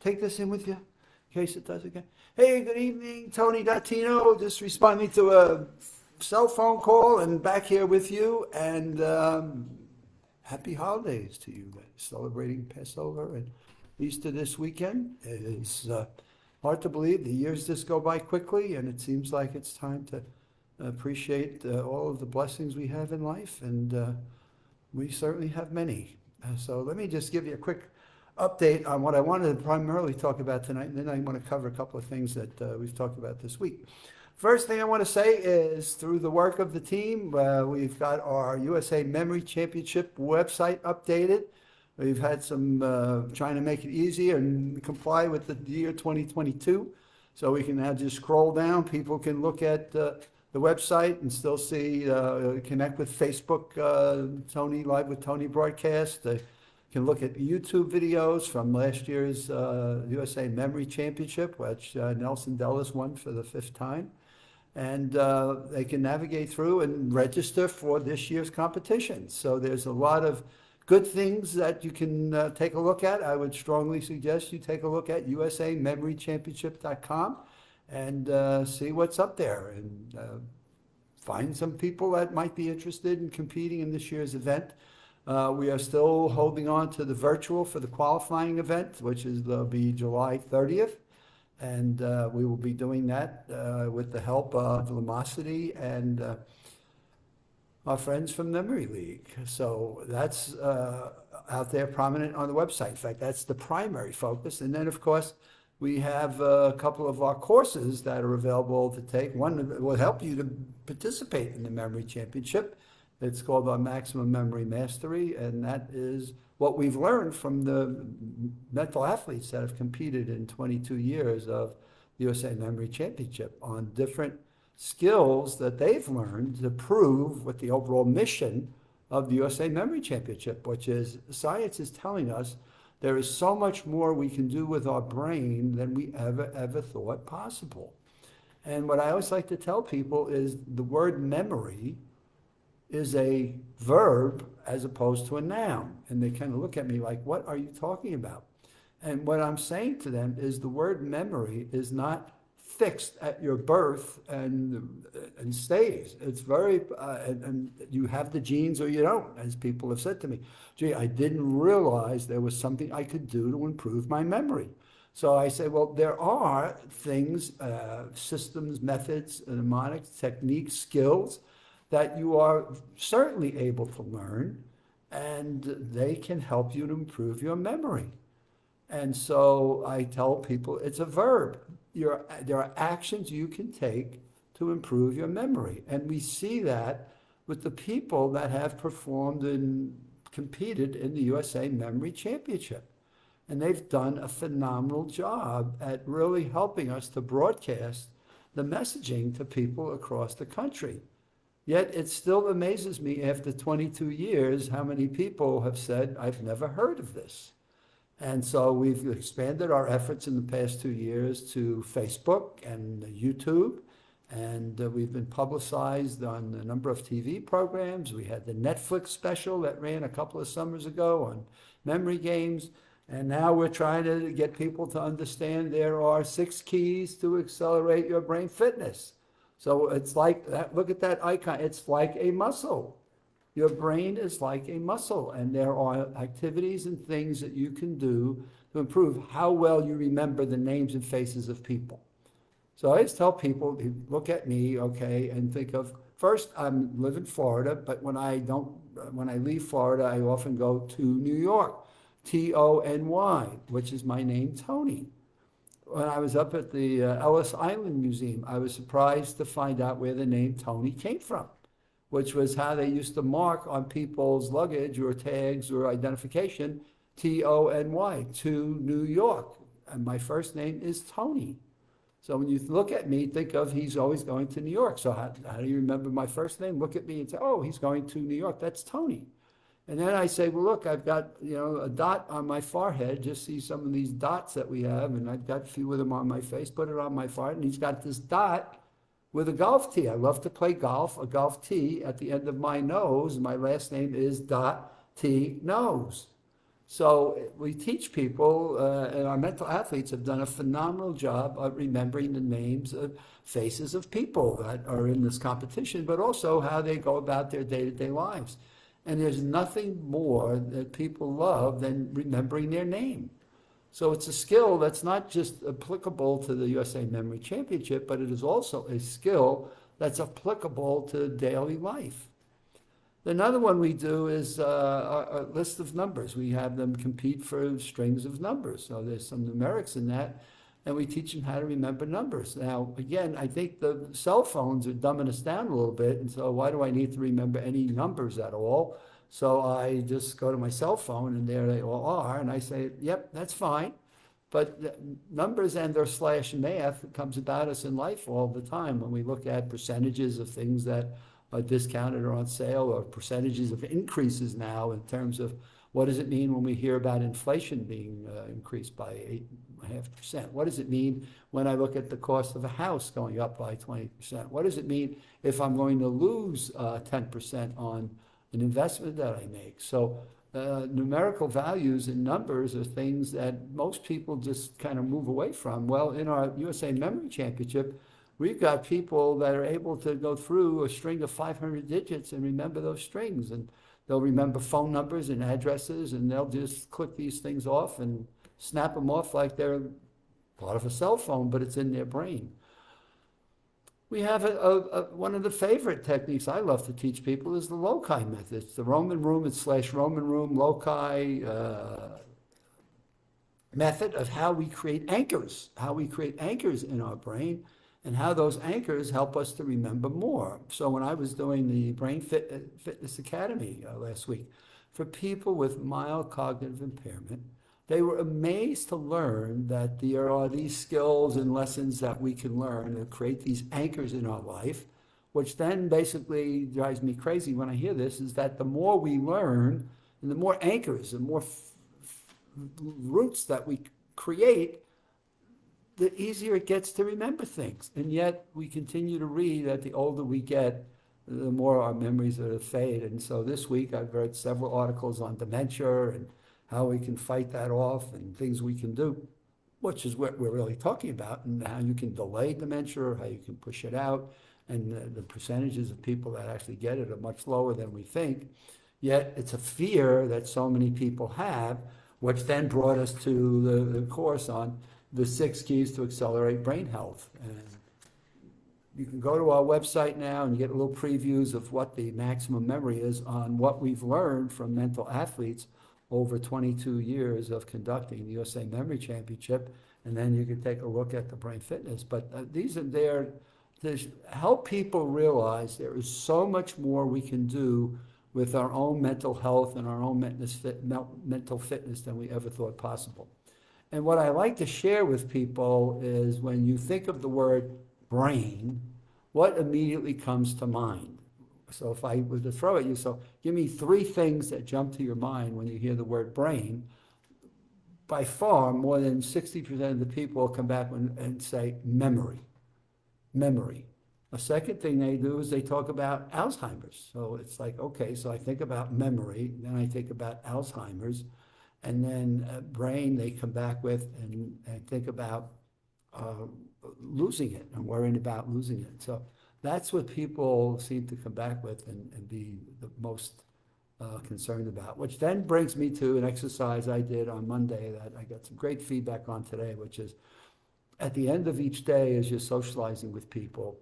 take this in with you in case it does again. Hey, good evening, Tony Dattino. Just responding to a cell phone call and back here with you. And happy holidays to you guys celebrating Passover and Easter this weekend. It's hard to believe the years just go by quickly, and it seems like it's time to appreciate all of the blessings we have in life, and we certainly have many. So let me just give you a quick update on what I wanted to primarily talk about tonight, and then I want to cover a couple of things that we've talked about this week. First thing I want to say is through the work of the team, we've got our USA Memory Championship website updated. We've had some trying to make it easier and comply with the year 2022. So we can now just scroll down. People can look at the website and still see, connect with Facebook, Tony Live with Tony broadcast. They can look at YouTube videos from last year's USA Memory Championship, which Nelson Dellis won for the 5th time. And they can navigate through and register for this year's competition. So there's a lot of good things that you can take a look at. I would strongly suggest you take a look at usamemorychampionship.com and see what's up there, and find some people that might be interested in competing in this year's event. We are still holding on to the virtual for the qualifying event, which will be July 30th. And we will be doing that with the help of Lumosity and our friends from Memory League. So that's out there prominent on the website. In fact, that's the primary focus. And then, of course, we have a couple of our courses that are available to take. One will help you to participate in the Memory Championship. It's called our Maximum Memory Mastery, and that is what we've learned from the mental athletes that have competed in 22 years of the USA Memory Championship on different skills that they've learned to prove what the overall mission of the USA Memory Championship, which is science is telling us there is so much more we can do with our brain than we ever thought possible. And what I always like to tell people is the word memory is a verb as opposed to a noun. And they kind of look at me like, what are you talking about? And what I'm saying to them is the word memory is not fixed at your birth and stays. It's very, and you have the genes or you don't, as people have said to me. Gee, I didn't realize there was something I could do to improve my memory. So I say, well, there are things, systems, methods, mnemonics, techniques, skills that you are certainly able to learn, and they can help you to improve your memory. And so I tell people it's a verb. There are actions you can take to improve your memory. And we see that with the people that have performed and competed in the USA Memory Championship. And they've done a phenomenal job at really helping us to broadcast the messaging to people across the country. Yet it still amazes me after 22 years how many people have said, I've never heard of this. And so we've expanded our efforts in the past 2 years to Facebook and YouTube, and we've been publicized on a number of TV programs. We had the Netflix special that ran a couple of summers ago on memory games, and now we're trying to get people to understand there are 6 keys to accelerate your brain fitness. So it's like that. Look at that icon. It's like a muscle. Your brain is like a muscle, and there are activities and things that you can do to improve how well you remember the names and faces of people. So I always tell people, look at me, okay, and think of, first, I live in Florida, but when I leave Florida, I often go to New York, Tony, which is my name, Tony. When I was up at the Ellis Island Museum, I was surprised to find out where the name Tony came from, which was how they used to mark on people's luggage or tags or identification, Tony, to New York. And my first name is Tony. So when you look at me, think of he's always going to New York. So how do you remember my first name? Look at me and say, oh, he's going to New York. That's Tony. And then I say, well, look, I've got, a dot on my forehead. Just see some of these dots that we have. And I've got a few of them on my face, put it on my forehead. And he's got this dot with a golf tee. I love to play golf, a golf tee at the end of my nose. My last name is Dot T Nose. So we teach people, and our mental athletes have done a phenomenal job of remembering the names of faces of people that are in this competition, but also how they go about their day-to-day lives. And there's nothing more that people love than remembering their name. So it's a skill that's not just applicable to the USA Memory Championship, but it is also a skill that's applicable to daily life. Another one we do is a list of numbers. We have them compete for strings of numbers. So there's some numerics in that, and we teach them how to remember numbers. Now, again, I think the cell phones are dumbing us down a little bit, and so why do I need to remember any numbers at all? So I just go to my cell phone, and there they all are, and I say, yep, that's fine. But numbers and or slash math comes about us in life all the time when we look at percentages of things that are discounted or on sale, or percentages of increases now in terms of what does it mean when we hear about inflation being increased by 8.5%? What does it mean when I look at the cost of a house going up by 20%? What does it mean if I'm going to lose 10% on an investment that I make? So numerical values and numbers are things that most people just kind of move away from. Well, in our USA Memory Championship, we've got people that are able to go through a string of 500 digits and remember those strings. And they'll remember phone numbers and addresses, and they'll just click these things off and snap them off like they're part of a cell phone, but it's in their brain. We have one of the favorite techniques I love to teach people is the loci method. It's the Roman room / Roman room loci method of how we create anchors in our brain, and how those anchors help us to remember more. So when I was doing the Brain Fitness Academy last week, for people with mild cognitive impairment, they were amazed to learn that there are these skills and lessons that we can learn to create these anchors in our life, which then basically drives me crazy when I hear this, is that the more we learn and the more anchors, the more roots that we create, the easier it gets to remember things. And yet we continue to read that the older we get, the more our memories are to fade. And so this week I've read several articles on dementia and how we can fight that off and things we can do, which is what we're really talking about, and how you can delay dementia or how you can push it out. And the percentages of people that actually get it are much lower than we think. Yet it's a fear that so many people have, which then brought us to the course on the 6 keys to accelerate brain health. And you can go to our website now and get little previews of what the maximum memory is on what we've learned from mental athletes over 22 years of conducting the USA Memory Championship. And then you can take a look at the brain fitness. But these are there to help people realize there is so much more we can do with our own mental health and our own mental fitness than we ever thought possible. And what I like to share with people is when you think of the word brain, what immediately comes to mind? So if I were to throw at you, so give me 3 things that jump to your mind when you hear the word brain. By far, more than 60% of the people will come back and say memory. Memory. A second thing they do is they talk about Alzheimer's. So it's like, okay, so I think about memory, then I think about Alzheimer's. And then brain, they come back with and think about losing it and worrying about losing it. So that's what people seem to come back with and be the most concerned about, which then brings me to an exercise I did on Monday that I got some great feedback on today, which is at the end of each day as you're socializing with people,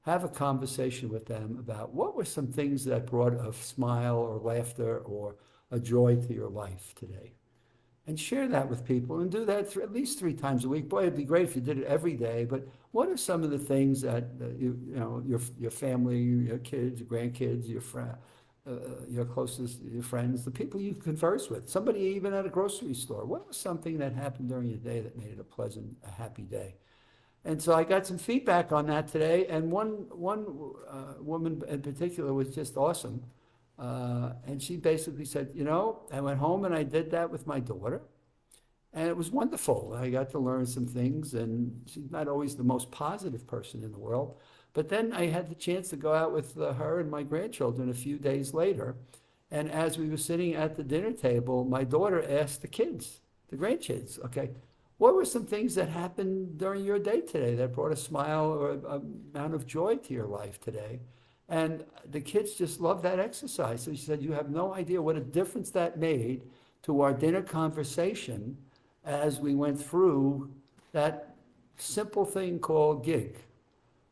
have a conversation with them about what were some things that brought a smile or laughter or a joy to your life today. And share that with people, and do that at least 3 times a week. Boy, it'd be great if you did it every day, but what are some of the things that your family, your kids, your grandkids, your closest, your friends, the people you converse with, somebody even at a grocery store, what was something that happened during your day that made it a happy day? And so I got some feedback on that today, and one woman in particular was just awesome. And she basically said, I went home and I did that with my daughter, and it was wonderful. I got to learn some things, and she's not always the most positive person in the world. But then I had the chance to go out with her and my grandchildren a few days later, And as we were sitting at the dinner table, my daughter asked the kids, the grandkids, okay, what were some things that happened during your day today that brought a smile or an amount of joy to your life today? And the kids just loved that exercise. So she said, you have no idea what a difference that made to our dinner conversation as we went through that simple thing called gig,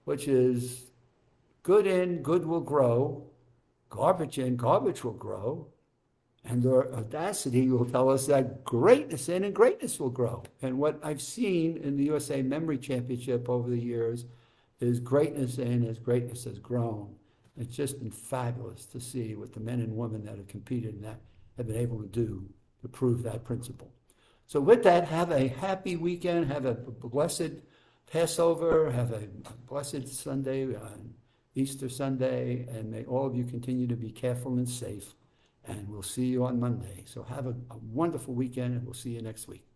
which is good in, good will grow, garbage in, garbage will grow, and our audacity will tell us that greatness in and greatness will grow. And what I've seen in the USA Memory Championship over the years is greatness in as greatness has grown. It's just been fabulous to see what the men and women that have competed in that have been able to do to prove that principle. So with that, have a happy weekend, have a blessed Passover, have a blessed Sunday, Easter Sunday, and may all of you continue to be careful and safe. And we'll see you on Monday. So have a wonderful weekend, and we'll see you next week.